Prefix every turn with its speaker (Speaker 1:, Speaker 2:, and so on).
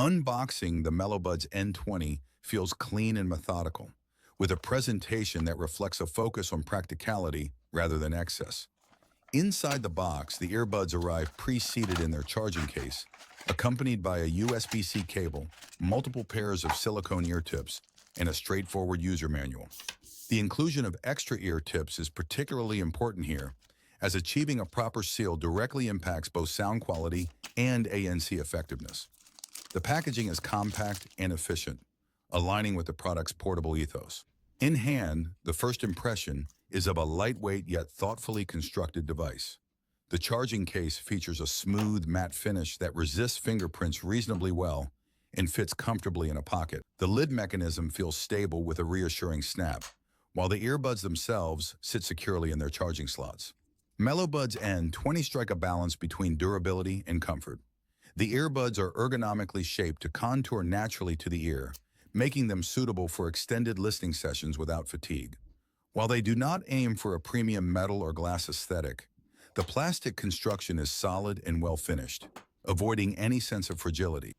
Speaker 1: Unboxing the MeloBuds N20 feels clean and methodical, with a presentation that reflects a focus on practicality rather than excess. Inside the box, the earbuds arrive pre-seated in their charging case, accompanied by a USB-C cable, multiple pairs of silicone ear tips, and a straightforward user manual. The inclusion of extra ear tips is particularly important here, as achieving a proper seal directly impacts both sound quality and ANC effectiveness. The packaging is compact and efficient, aligning with the product's portable ethos. In hand, the first impression is of a lightweight yet thoughtfully constructed device. The charging case features a smooth, matte finish that resists fingerprints reasonably well and fits comfortably in a pocket. The lid mechanism feels stable with a reassuring snap, while the earbuds themselves sit securely in their charging slots. MeloBuds N20 strike a balance between durability and comfort. The earbuds are ergonomically shaped to contour naturally to the ear, making them suitable for extended listening sessions without fatigue. While they do not aim for a premium metal or glass aesthetic, the plastic construction is solid and well finished, avoiding any sense of fragility.